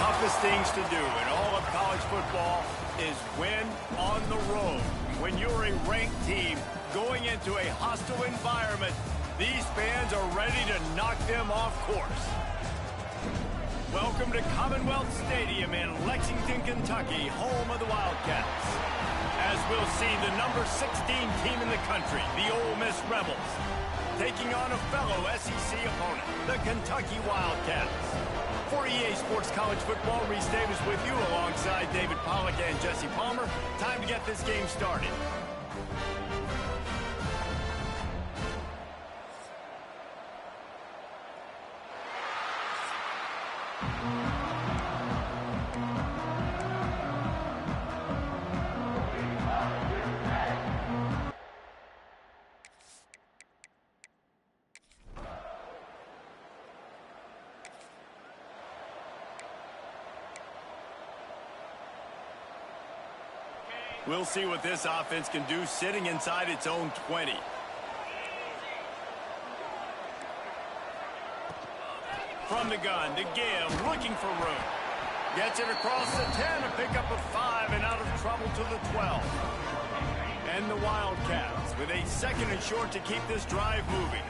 toughest things to do in all of college football is win on the road. When you're a ranked team going into a hostile environment, these fans are ready to knock them off course. Welcome to Commonwealth Stadium in Lexington, Kentucky, home of the Wildcats. As we'll see the number 16 team in the country, the Ole Miss Rebels, taking on a fellow SEC opponent, the Kentucky Wildcats. For EA Sports College Football, Reese Davis with you alongside David Pollack and Jesse Palmer. Time to get this game started. We'll see what this offense can do sitting inside its own 20. From the gun to give, looking for room. Gets it across the 10 to pick up a 5 and out of trouble to the 12. And the Wildcats with a second and short to keep this drive moving.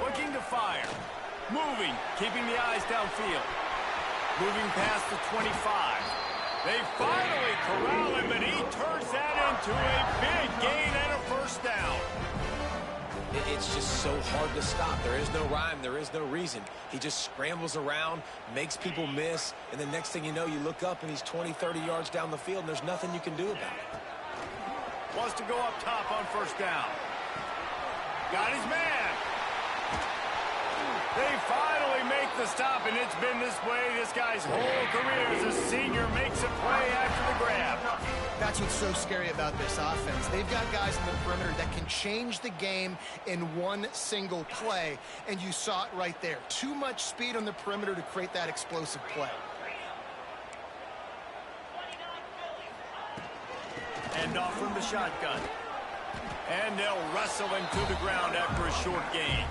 Looking to fire. Moving, keeping the eyes downfield. Moving past the 25. They finally corral him, and he turns that into a big gain and a first down. It's just so hard to stop. There is no rhyme. There is no reason. He just scrambles around, makes people miss, and the next thing you know, you look up, and he's 20, 30 yards down the field, and there's nothing you can do about it. Wants to go up top on first down. Got his man. They finally make the stop, and it's been this way this guy's whole career as a senior. Makes a play after the grab. That's what's so scary about this offense. They've got guys in the perimeter that can change the game in one single play, and you saw it right there. Too much speed on the perimeter to create that explosive play. And off from the shotgun. And they'll wrestle him to the ground after a short gain.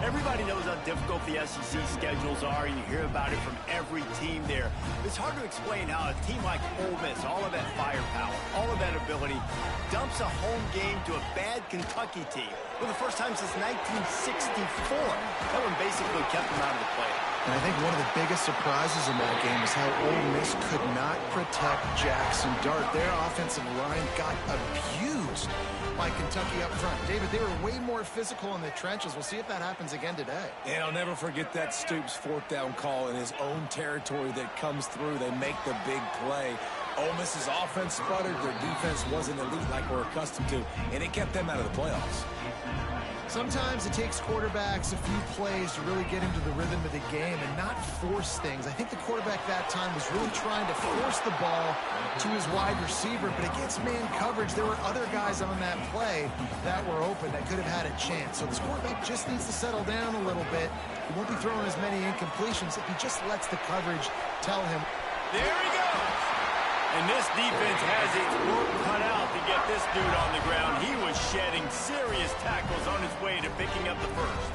Everybody knows how difficult the SEC schedules are. You hear about it from every team there. It's hard to explain how a team like Ole Miss, all of that firepower, all of that ability, dumps a home game to a bad Kentucky team for the first time since 1964. That one basically kept them out of the playoffs. And I think one of the biggest surprises in that game is how Ole Miss could not protect Jackson Dart. Their offensive line got abused by Kentucky up front. David, they were way more physical in the trenches. We'll see if that happens again today. And I'll never forget that Stoops fourth down call in his own territory that comes through. They make the big play. Ole Miss's offense sputtered. Their defense wasn't elite like we're accustomed to, and it kept them out of the playoffs. Sometimes it takes quarterbacks a few plays to really get into the rhythm of the game and not force things. I think the quarterback that time was really trying to force the ball to his wide receiver, but against man coverage, there were other guys on that play that were open that could have had a chance. So this quarterback just needs to settle down a little bit. He won't be throwing as many incompletions if he just lets the coverage tell him. There he goes. And this defense has its work cut out to get this dude on the ground. He was shedding serious tackles on his way to picking up the first.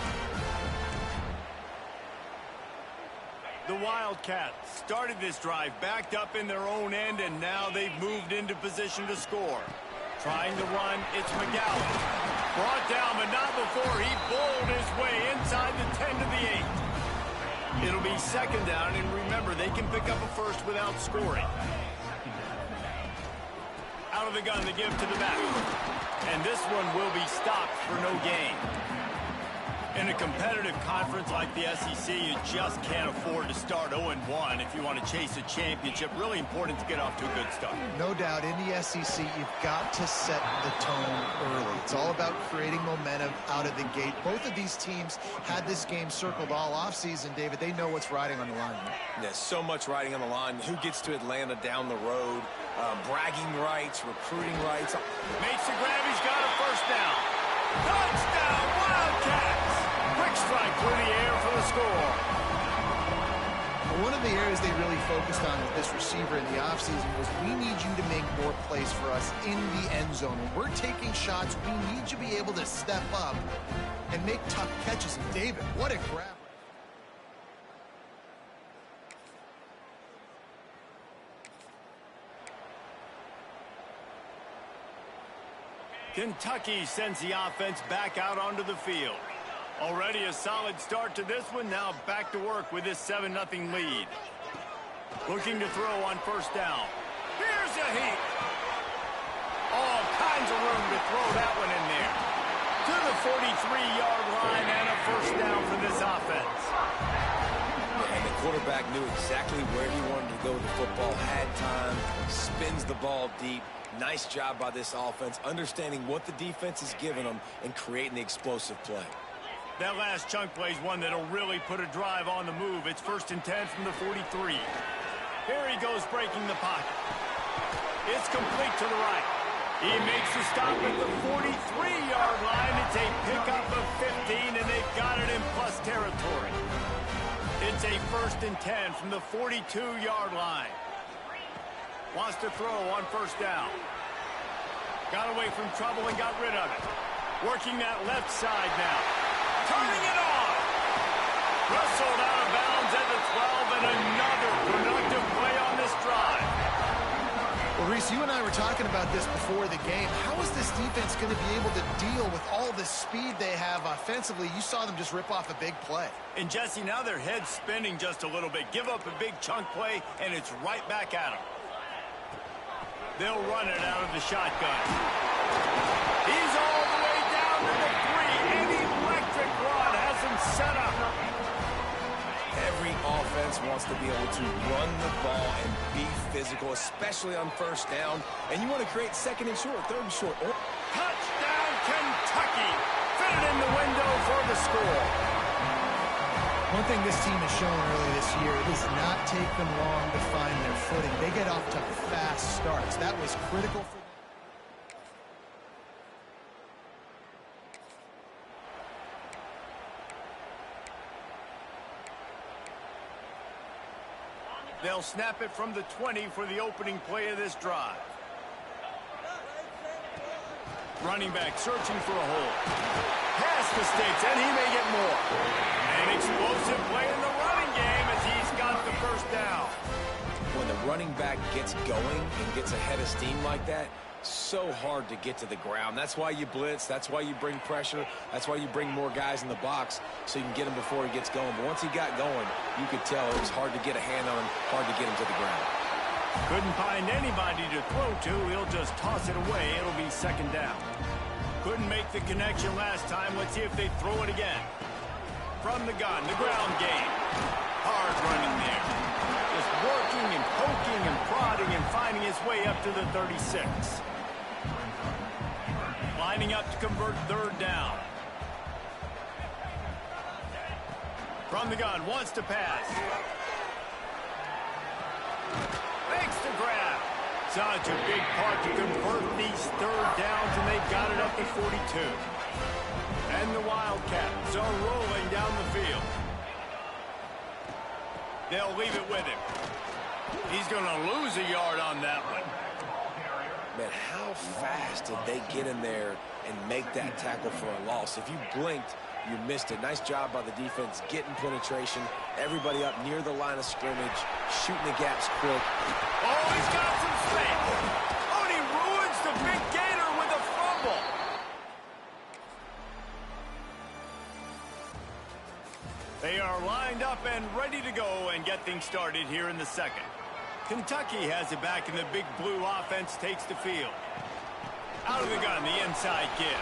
The Wildcats started this drive backed up in their own end, and now they've moved into position to score. Trying to run, it's McGowan. Brought down, but not before he bowled his way inside the 10 to the 8. It'll be second down, and remember, they can pick up a first without scoring. Out of the gun to give to the back. And this one will be stopped for no gain. In a competitive conference like the SEC, you just can't afford to start 0-1 if you want to chase a championship. Really important to get off to a good start. No doubt, in the SEC, you've got to set the tone early. It's all about creating momentum out of the gate. Both of these teams had this game circled all offseason, David. They know what's riding on the line. There's so much riding on the line. Who gets to Atlanta down the road? Bragging rights, recruiting rights. Makes the grab. He's got a first down. Touchdown, Wildcats! Quick strike through the air for the score. One of the areas they really focused on with this receiver in the offseason was, we need you to make more plays for us in the end zone. When we're taking shots, we need you to be able to step up and make tough catches. And David, what a grab. Kentucky sends the offense back out onto the field. Already a solid start to this one. Now back to work with this 7-0 lead. Looking to throw on first down. Here's a heat. All kinds of room to throw that one in there. To the 43-yard line and a first down for this offense. And the quarterback knew exactly where he wanted to go with the football, had time, spins the ball deep. Nice job by this offense, understanding what the defense is giving them and creating the explosive play. That last chunk play is one that'll really put a drive on the move. It's 1st and 10 from the 43. Here he goes breaking the pocket. It's complete to the right. He makes the stop at the 43-yard line. It's a pickup of 15, and they've got it in plus territory. It's a 1st and 10 from the 42-yard line. Wants to throw on first down. Got away from trouble and got rid of it. Working that left side now. Turning it on. Wrestled out of bounds at the 12, and another productive play on this drive. Well, Reese, you and I were talking about this before the game. How is this defense going to be able to deal with all the speed they have offensively? You saw them just rip off a big play. And, Jesse, now their head's spinning just a little bit. Give up a big chunk play, and it's right back at them. They'll run it out of the shotgun. He's all the way down to the 3. An electric run has him set up. Every offense wants to be able to run the ball and be physical, especially on first down. And you want to create 2nd and short, 3rd and short. Touchdown, Kentucky. Fit it in the window for the score. One thing this team has shown early this year, it does not take them long to find their footing. They get off to fast starts. That was critical for them. They'll snap it from the 20 for the opening play of this drive. Running back searching for a hole. Pass mistakes, and he may get more. An explosive play in the running game as he's got the first down. When the running back gets going and gets ahead of steam like that, so hard to get to the ground. That's why you blitz. That's why you bring pressure. That's why you bring more guys in the box so you can get him before he gets going. But once he got going, you could tell it was hard to get a hand on him, hard to get him to the ground. Couldn't find anybody to throw to. He'll just toss it away. It'll be 2nd down. Couldn't make the connection last time. Let's see if they throw it again. From the gun, the ground game. Hard running there. Just working and poking and prodding and finding his way up to the 36. Lining up to convert 3rd down. From the gun, wants to pass. Makes the grab. Such a big part to convert these 3rd downs, and they've got it up to 42. And the Wildcats are rolling down the field. They'll leave it with him. He's going to lose a yard on that one. Man, how fast did they get in there and make that tackle for a loss? If you blinked, you missed it. Nice job by the defense getting penetration. Everybody up near the line of scrimmage, shooting the gaps quick. Oh, he's got some space. Oh, and he ruins the big gator with a fumble. They are lined up and ready to go and get things started here in the 2nd. Kentucky has it back, and the big blue offense takes the field. Out of the gun, the inside give.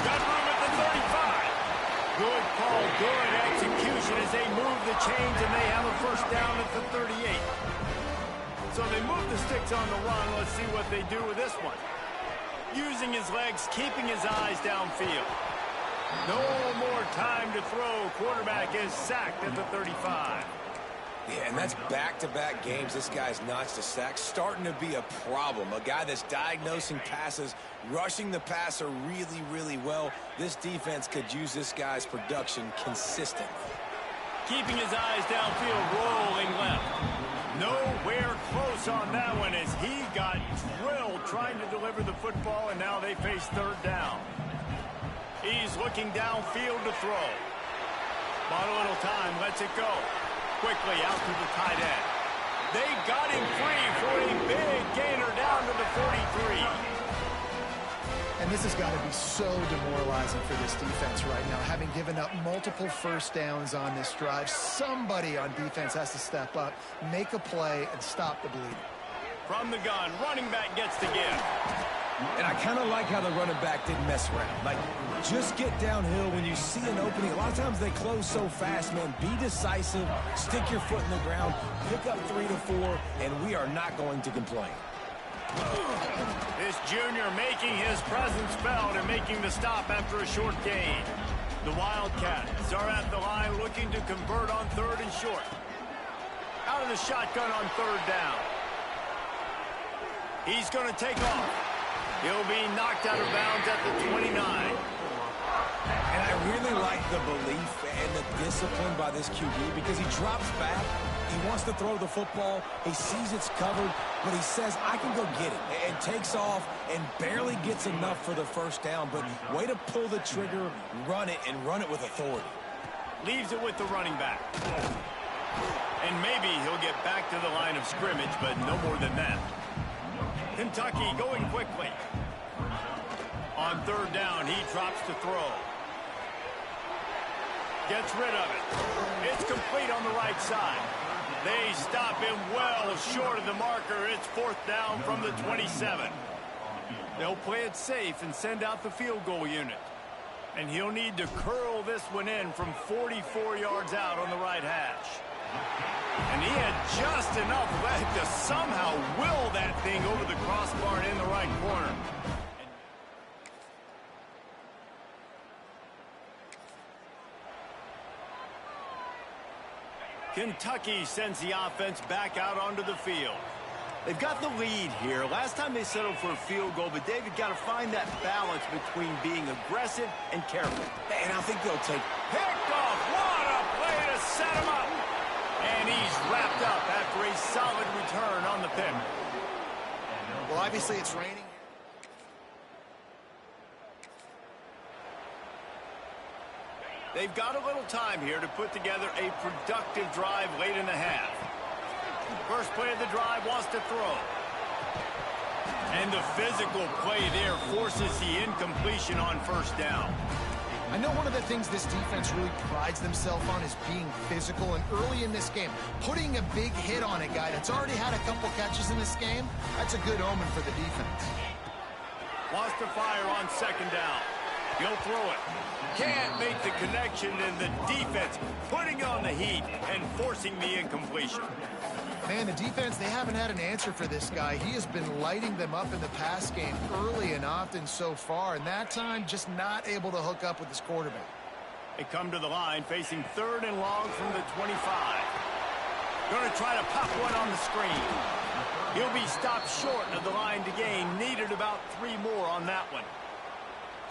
Got room at the 35. Good call, good execution as they move the chains, and they have a first down at the 38. So they move the sticks on the run. Let's see what they do with this one. Using his legs, keeping his eyes downfield. No more time to throw. Quarterback is sacked at the 35. Yeah, and that's back-to-back games. This guy's notched a sack, starting to be a problem. A guy that's diagnosing passes, rushing the passer really, really well. This defense could use this guy's production consistently. Keeping his eyes downfield, rolling left. Nowhere close on that one as he got drilled trying to deliver the football, and now they face 3rd down. He's looking downfield to throw. Bought a little time, lets it go. Quickly out to the tight end. They got him free for a big gainer down to the 43. And this has got to be so demoralizing for this defense right now, having given up multiple first downs on this drive. Somebody on defense has to step up, make a play, and stop the bleeding. From the gun, running back gets the give. And I kind of like how the running back didn't mess around. Like, just get downhill when you see an opening. A lot of times they close so fast, man. Be decisive, stick your foot in the ground, pick up 3 to 4, and we are not going to complain. This junior making his presence felt and making the stop after a short gain. The Wildcats are at the line looking to convert on 3rd and short. Out of the shotgun on 3rd down. He's going to take off. He'll be knocked out of bounds at the 29. And I really like the belief and the discipline by this QB because he drops back. He wants to throw the football. He sees it's covered, but he says, I can go get it, and takes off and barely gets enough for the first down. But way to pull the trigger, run it, and run it with authority. Leaves it with the running back. And maybe he'll get back to the line of scrimmage, but no more than that. Kentucky going quickly. On 3rd down, he drops to throw. Gets rid of it. It's complete on the right side. They stop him well short of the marker. It's 4th down from the 27. They'll play it safe and send out the field goal unit. And he'll need to curl this one in from 44 yards out on the right hash. And he had just enough leg to somehow will that thing over the crossbar and in the right corner. Kentucky sends the offense back out onto the field. They've got the lead here. Last time they settled for a field goal, but David got to find that balance between being aggressive and careful. And I think they'll take... Picked off. What a play to set him up. And he's wrapped up after a solid return on the pick. Well, obviously it's raining. They've got a little time here to put together a productive drive late in the half. First play of the drive wants to throw. And the physical play there forces the incompletion on 1st down. I know one of the things this defense really prides themselves on is being physical, and early in this game, putting a big hit on a guy that's already had a couple catches in this game, that's a good omen for the defense. Wants to fire on 2nd down. He'll throw it. Can't make the connection, and the defense putting on the heat and forcing the incompletion. Man, the defense, they haven't had an answer for this guy. He has been lighting them up in the pass game early and often so far, and that time just not able to hook up with his quarterback. They come to the line facing 3rd and long from the 25. Going to try to pop one on the screen. He'll be stopped short of the line to gain. Needed about 3 more on that one.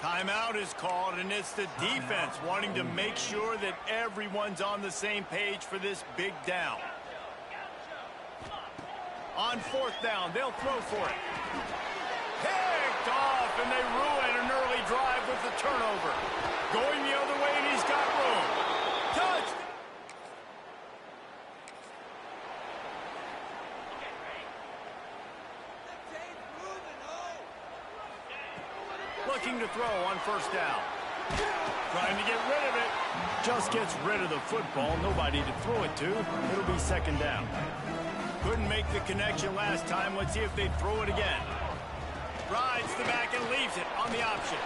Timeout is called, and it's the defense wanting to make sure that everyone's on the same page for this big down. On 4th down, they'll throw for it. Picked off, and they ruin an early drive with the turnover. Going the other way, and he's got room. Touch! Looking to throw on 1st down. Trying to get rid of it. Just gets rid of the football. Nobody to throw it to. It'll be 2nd down. Couldn't make the connection last time. Let's see if they throw it again. Rides the back and leaves it on the option.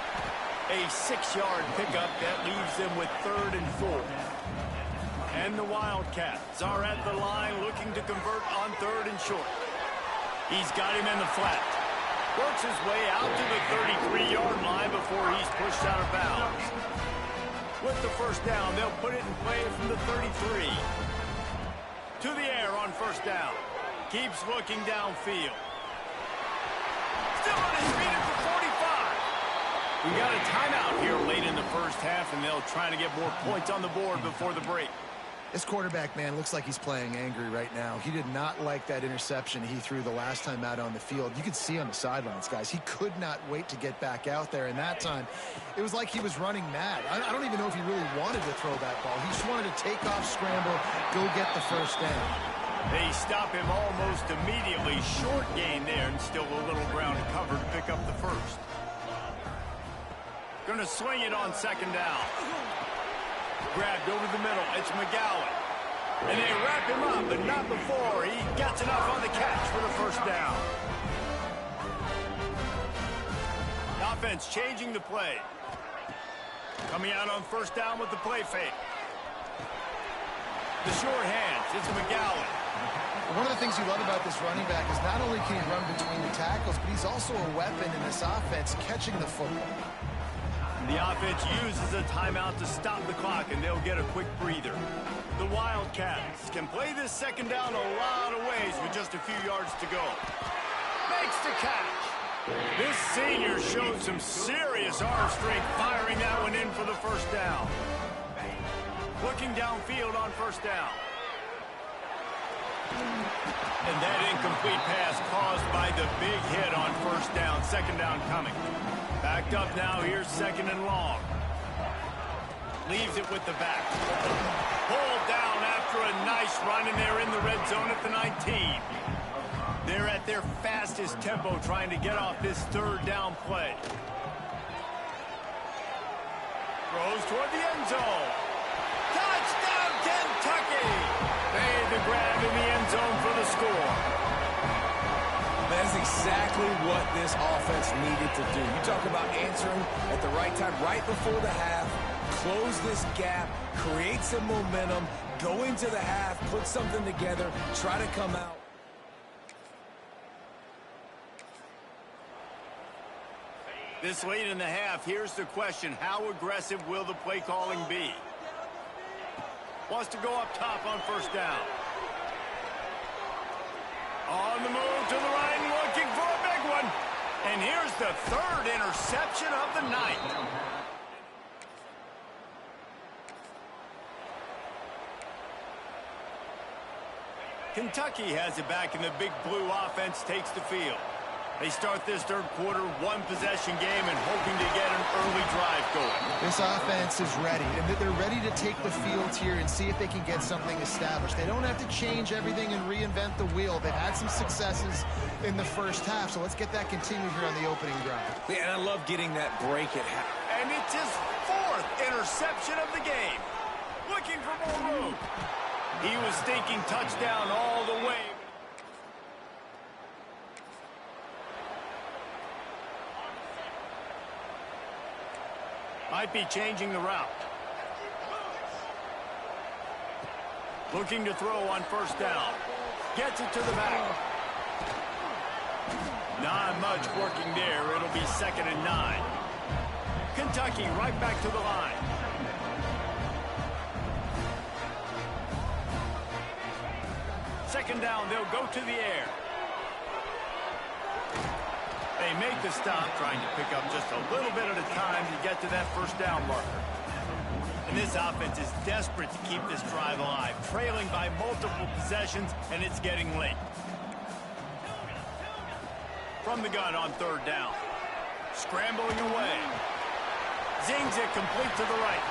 A 6-yard pickup that leaves them with 3rd and 4. And the Wildcats are at the line looking to convert on 3rd and short. He's got him in the flat. Works his way out to the 33-yard line before he's pushed out of bounds. With the 1st down, they'll put it in play from the 33. To the air on 1st down. Keeps looking downfield. Still on his feet at the 45. We got a timeout here late in the 1st half, and they'll try to get more points on the board before the break. This quarterback, man, looks like he's playing angry right now. He did not like that interception he threw the last time out on the field. You could see on the sidelines, guys. He could not wait to get back out there, and that time, it was like he was running mad. I don't even know if he really wanted to throw that ball. He just wanted to take off, scramble, go get the 1st down. They stop him almost immediately. Short gain there, and still a little ground to cover to pick up the 1st. Going to swing it on second down. Grabbed over the middle. It's McGowan. And they wrap him up, but not before he gets enough on the catch for the first down. The offense changing the play. Coming out on first down with the play fake. The short hands. It's McGowan. One of the things you love about this running back is not only can he run between the tackles, but he's also a weapon in this offense catching the football. The offense uses a timeout to stop the clock, and they'll get a quick breather. The Wildcats can play this second down a lot of ways with just a few yards to go. Makes the catch. This senior showed some serious arm strength firing that one in for the first down. Looking downfield on first down. And that incomplete pass caused by the big hit on first down. Second down coming. Backed up now. Here's second and long. Leaves it with the back. Pulled down after a nice run, and they're in the red zone at the 19. They're at their fastest tempo trying to get off this third down play. Throws toward the end zone. Touchdown, Kentucky! Made the grab in the end zone for the score. That is exactly what this offense needed to do. You talk about answering at the right time, right before the half, close this gap, create some momentum, go into the half, put something together, try to come out. This late in the half, here's the question. How aggressive will the play calling be? Wants to go up top on first down. On the move to the right, looking for a big one. And here's the third interception of the night. Kentucky has it back, and the big blue offense takes the field. They start this third quarter, one-possession game, and hoping to get an early drive going. This offense is ready, and they're ready to take the field here and see if they can get something established. They don't have to change everything and reinvent the wheel. They've had some successes in the first half, so let's get that continued here on the opening drive. Yeah, and I love getting that break at half. And it's his fourth interception of the game. Looking for more room. He was thinking touchdown all the way. Might be changing the route. Looking to throw on first down. Gets it to the back. Not much working there. It'll be 2nd and 9. Kentucky right back to the line. Second down, they'll go to the air. They make the stop, trying to pick up just a little bit at a time to get to that first down marker. And this offense is desperate to keep this drive alive, trailing by multiple possessions, and it's getting late. From the gun on third down. Scrambling away. Zings it complete to the right.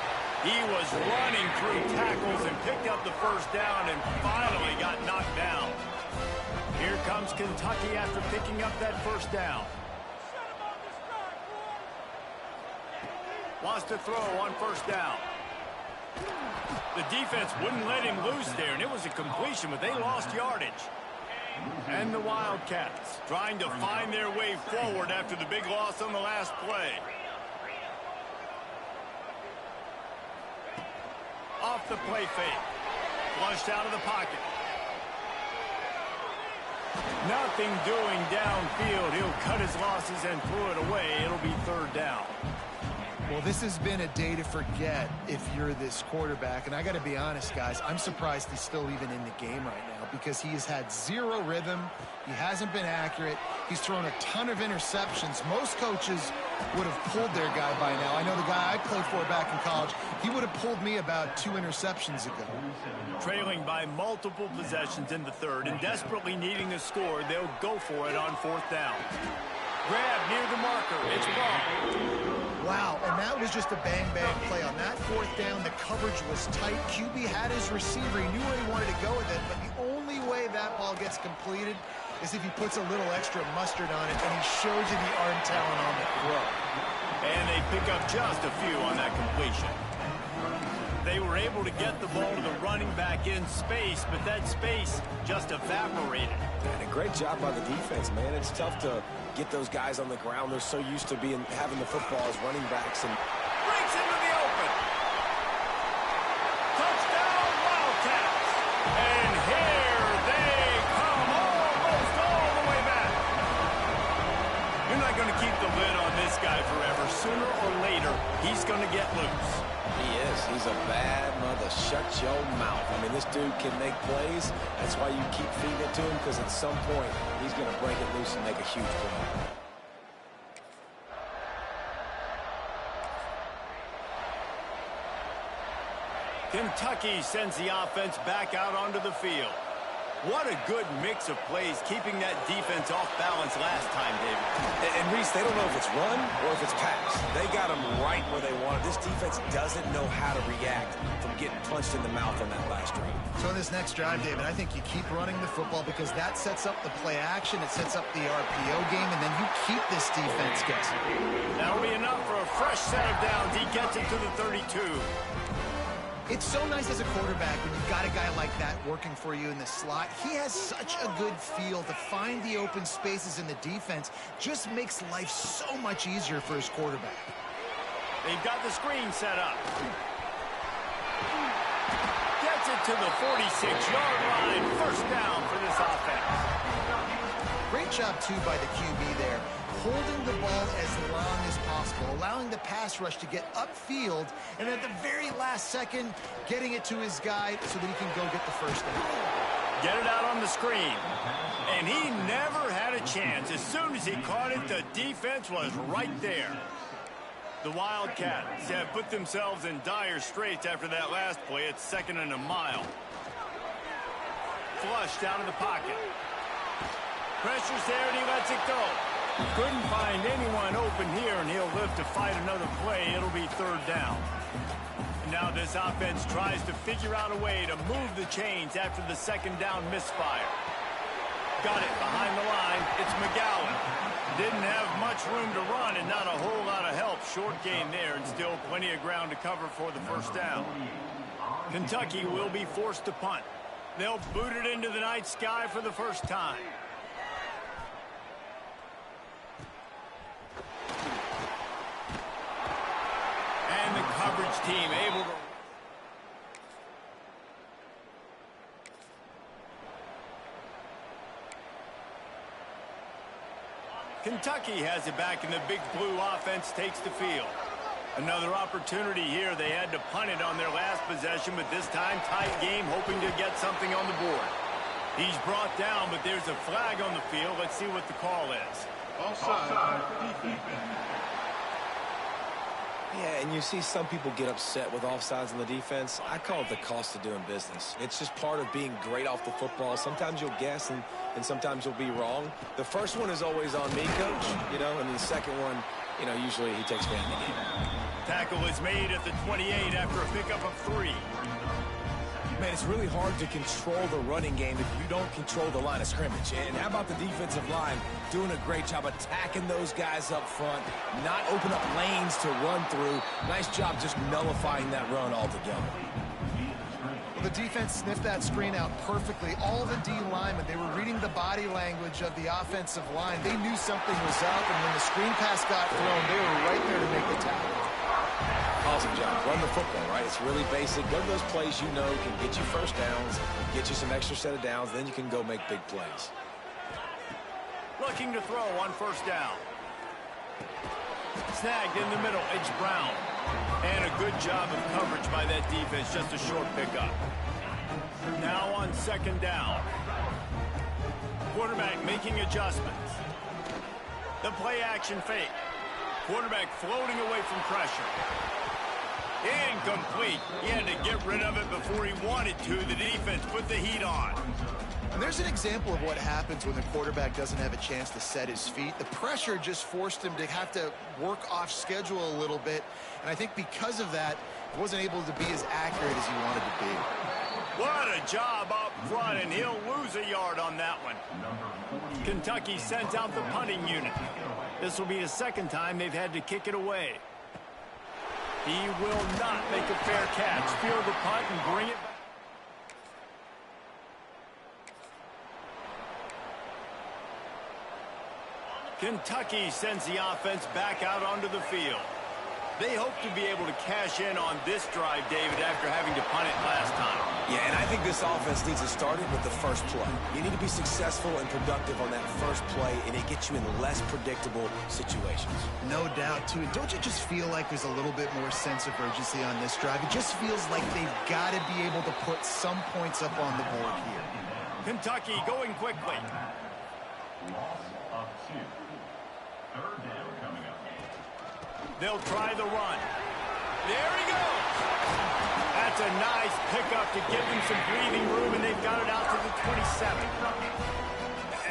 He was running through tackles and picked up the first down and finally got knocked down. Here comes Kentucky after picking up that first down. Wants to throw on first down. The defense wouldn't let him loose there, and it was a completion, but they lost yardage. And the Wildcats trying to find their way forward after the big loss on the last play. Off the play fake. Flushed out of the pocket. Nothing doing downfield. He'll cut his losses and throw it away. It'll be third down. Well, this has been a day to forget if you're this quarterback. And I got to be honest, guys, I'm surprised he's still even in the game right now because he has had zero rhythm. He hasn't been accurate. He's thrown a ton of interceptions. Most coaches would have pulled their guy by now. I know the guy I played for back in college, he would have pulled me about 2 interceptions ago. Trailing by multiple possessions in the third and desperately needing a score, they'll go for it on fourth down. Grab near the marker. It's ball. Wow, and that was just a bang-bang play. On that fourth down, the coverage was tight. QB had his receiver. He knew where he wanted to go with it, but the only way that ball gets completed is if he puts a little extra mustard on it, and he shows you the arm talent on the throw. And they pick up just a few on that completion. They were able to get the ball to the running back in space, but that space just evaporated. And a great job by the defense, man. It's tough to get those guys on the ground. They're so used to having the football as running backs. And breaks into the open. Touchdown, Wildcats. And here they come almost all the way back. You're not going to keep the lid on this guy forever. Sooner or later, he's going to get loose. he is. He's a bad mother. Shut your mouth. I mean, this dude can make plays. That's why you keep feeding it to him, because at some point, he's going to break it loose and make a huge play. Kentucky sends the offense back out onto the field. What a good mix of plays, keeping that defense off balance last time, David. And Reese, they don't know if it's run or if it's pass. They got them right where they want it. This defense doesn't know how to react from getting punched in the mouth on that last drive. So in this next drive, David, I think you keep running the football because that sets up the play action, it sets up the RPO game, and then you keep this defense guessing. That'll be enough for a fresh set of downs. He gets it to the 32. It's so nice as a quarterback when you've got a guy like that working for you in the slot. He has such a good feel to find the open spaces in the defense. Just makes life so much easier for his quarterback. They've got the screen set up. Gets it to the 46-yard line. First down for this offense. Great job, too, by the QB there. Holding the ball as long as possible, allowing the pass rush to get upfield, and at the very last second, getting it to his guy so that he can go get the first down. Get it out on the screen. And he never had a chance. As soon as he caught it, the defense was right there. The Wildcats have put themselves in dire straits after that last play. It's 2nd and a mile. Flushed out of the pocket. Pressure's there, and he lets it go. Couldn't find anyone open here, and he'll live to fight another play. It'll be 3rd down. And now this offense tries to figure out a way to move the chains after the 2nd down misfire. Got it behind the line. It's McGowan. Didn't have much room to run and not a whole lot of help. Short gain there, and still plenty of ground to cover for the first down. Kentucky will be forced to punt. They'll boot it into the night sky for the first time. And the coverage team able to... Kentucky has it back, and the big blue offense takes the field. Another opportunity here. They had to punt it on their last possession, but this time tight game, hoping to get something on the board. He's brought down, but there's a flag on the field. Let's see what the call is. Offside. Yeah, and you see some people get upset with offsides on the defense. I call it the cost of doing business. It's just part of being great off the football. Sometimes you'll guess, and sometimes you'll be wrong. The first one is always on me, Coach, and the second one, usually he takes care of the game. Tackle is made at the 28 after a pickup of 3. Man, it's really hard to control the running game if you don't control the line of scrimmage. And how about the defensive line doing a great job attacking those guys up front, not open up lanes to run through. Nice job just nullifying that run altogether. Well, the defense sniffed that screen out perfectly. All the D linemen, they were reading the body language of the offensive line. They knew something was up, and when the screen pass got thrown, they were right there to make the tackle. Awesome job. Run the football, right? It's really basic. Go to those plays can get you first downs, get you some extra set of downs, then you can go make big plays. Looking to throw on first down. Snagged in the middle. It's Brown. And a good job of coverage by that defense. Just a short pickup. Now on 2nd down. Quarterback making adjustments. The play action fake. Quarterback floating away from pressure. Incomplete. He had to get rid of it before he wanted to. The defense put the heat on. And there's an example of what happens when the quarterback doesn't have a chance to set his feet. The pressure just forced him to have to work off schedule a little bit. And I think because of that, he wasn't able to be as accurate as he wanted to be. What a job up front, and he'll lose a yard on that one. Kentucky sends out the punting unit. This will be the second time they've had to kick it away. He will not make a fair catch. Field the punt and bring it back. Kentucky sends the offense back out onto the field. They hope to be able to cash in on this drive, David, after having to punt it last time. Yeah, and I think this offense needs to start it with the first play. You need to be successful and productive on that first play, and it gets you in less predictable situations. No doubt, too. And don't you just feel like there's a little bit more sense of urgency on this drive? It just feels like they've got to be able to put some points up on the board here. Kentucky going quickly. Loss of 2. Third down coming up. They'll try the run. There he goes. That's a nice pickup to give them some breathing room, and they've got it out to the 27.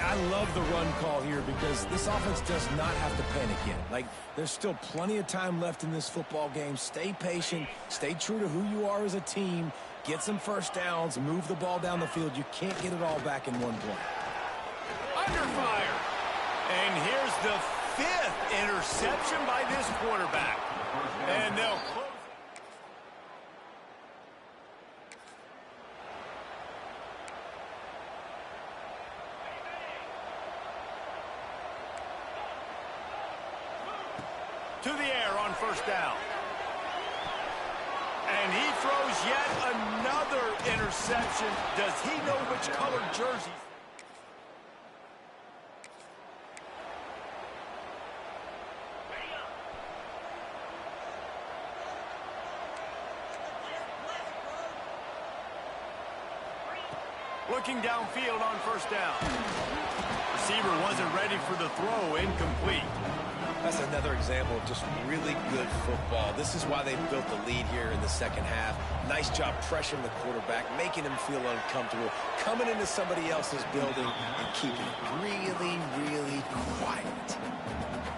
I love the run call here because this offense does not have to panic yet. Like, there's still plenty of time left in this football game. Stay patient. Stay true to who you are as a team. Get some first downs. Move the ball down the field. You can't get it all back in one play. Under fire. And here's the 5th interception by this quarterback. And they'll close. To the air on first down. And he throws yet another interception. Does he know which colored jersey? Looking downfield on first down. Receiver wasn't ready for the throw. Incomplete. That's another example of just really good football. This is why they built the lead here in the second half. Nice job pressuring the quarterback, making him feel uncomfortable, coming into somebody else's building and keeping it really, really quiet.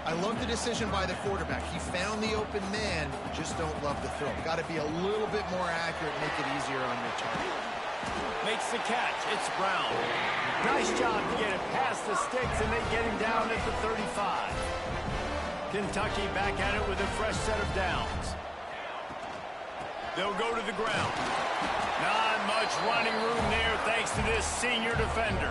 I love the decision by the quarterback. He found the open man, just don't love the throw. Got to be a little bit more accurate, make it easier on your target. Makes the catch. It's Brown. Nice job to get it past the sticks, and they get him down at the 35. Kentucky back at it with a fresh set of downs. They'll go to the ground. Not much running room there thanks to this senior defender.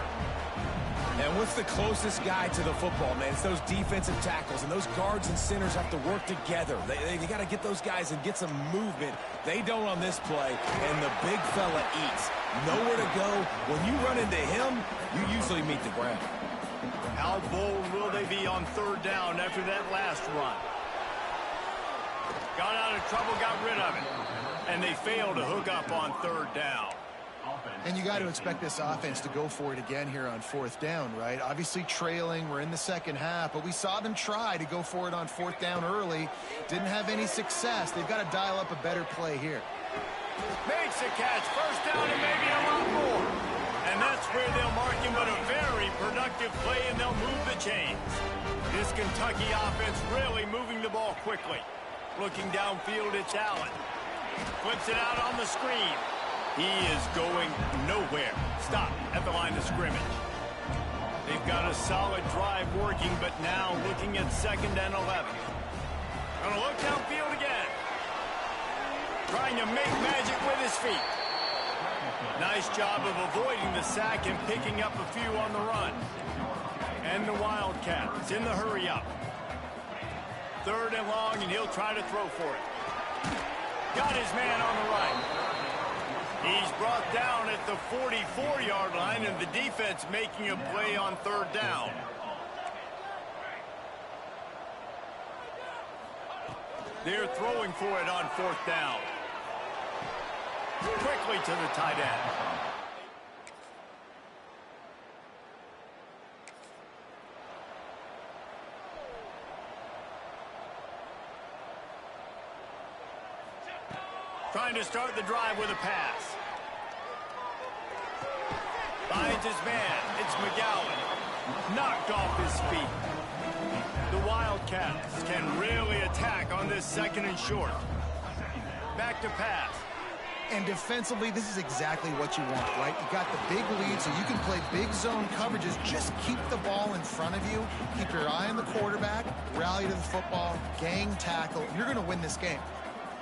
And what's the closest guy to the football, man? It's those defensive tackles, and those guards and centers have to work together. They got to get those guys and get some movement. They don't on this play, and the big fella eats. Nowhere to go. When you run into him, you usually meet the ground. How bold will they be on third down after that last run? Got out of trouble, got rid of it. And they fail to hook up on third down. And you got to expect this offense to go for it again here on fourth down, right? Obviously trailing, we're in the second half, but we saw them try to go for it on fourth down early. Didn't have any success. They've got to dial up a better play here. Makes a catch, first down and maybe a lot more. And that's where they'll mark him, but a very productive play, and they'll move the chains. This Kentucky offense really moving the ball quickly. Looking downfield, it's Allen. Flips it out on the screen. He is going nowhere. Stop at the line of scrimmage. They've got a solid drive working, but now looking at 2nd and 11. Gonna look downfield again. Trying to make magic with his feet. Nice job of avoiding the sack and picking up a few on the run. And the Wildcats in the hurry up. 3rd and long, and he'll try to throw for it. Got his man on the right. He's brought down at the 44-yard line, and the defense making a play on 3rd down. They're throwing for it on 4th down. Quickly to the tight end. Trying to start the drive with a pass. Finds his man. It's McGowan. Knocked off his feet. The Wildcats can really attack on this 2nd and short. Back to pass. And defensively, this is exactly what you want, right? You got the big lead, so you can play big zone coverages. Just keep the ball in front of you. Keep your eye on the quarterback. Rally to the football. Gang tackle. You're going to win this game.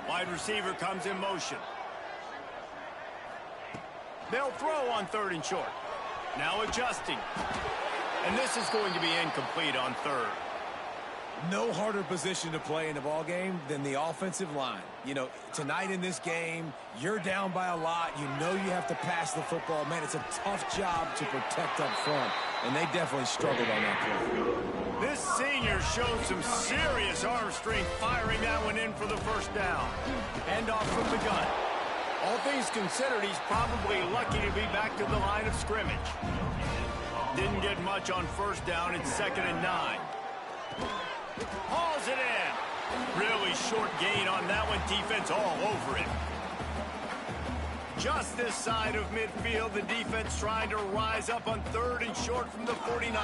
Wide receiver comes in motion. They'll throw on 3rd and short. Now adjusting. And this is going to be incomplete on 3rd. No harder position to play in a ball game than the offensive line. You know, tonight in this game, you're down by a lot. You know you have to pass the football. Man, it's a tough job to protect up front, and they definitely struggled on that play. This senior showed some serious arm strength firing that one in for the first down. Hand off from the gun. All things considered, he's probably lucky to be back to the line of scrimmage. Didn't get much on 1st down. It's 2nd and 9. Hauls it in. Really short gain on that one. Defense all over it. Just this side of midfield, the defense trying to rise up on 3rd and short from the 49.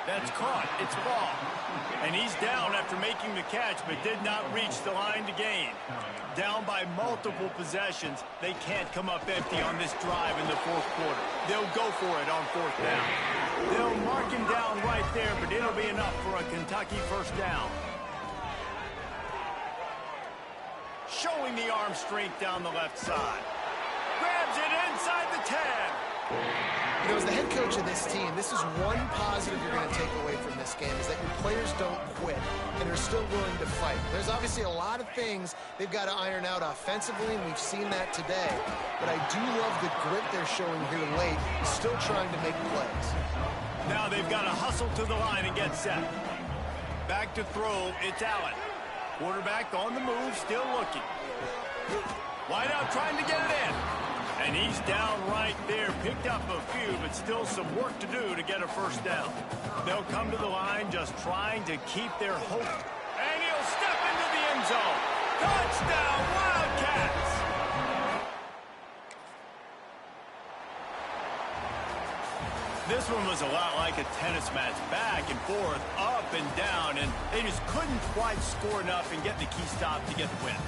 That's caught. It's ball. And he's down after making the catch, but did not reach the line to gain. Down by multiple possessions. They can't come up empty on this drive in the 4th quarter. They'll go for it on 4th down. They'll mark him down right there, but it'll be enough for a Kentucky 1st down. Showing the arm strength down the left side. Grabs it inside the 10. You know, as the head coach of this team, this is one positive you're going to take away from this game, is that your players don't quit and are still willing to fight. There's obviously a lot of things they've got to iron out offensively, and we've seen that today. But I do love the grit they're showing here late, still trying to make plays. Now they've got to hustle to the line and get set. Back to throw, it's Allen. Quarterback on the move, still looking. Wide out trying to get it in. And he's down right there. Picked up a few, but still some work to do to get a 1st down. They'll come to the line just trying to keep their hope. And he'll step into the end zone. Touchdown, Wildcats! This one was a lot like a tennis match. Back and forth, up and down, and they just couldn't quite score enough and get the key stop to get the win.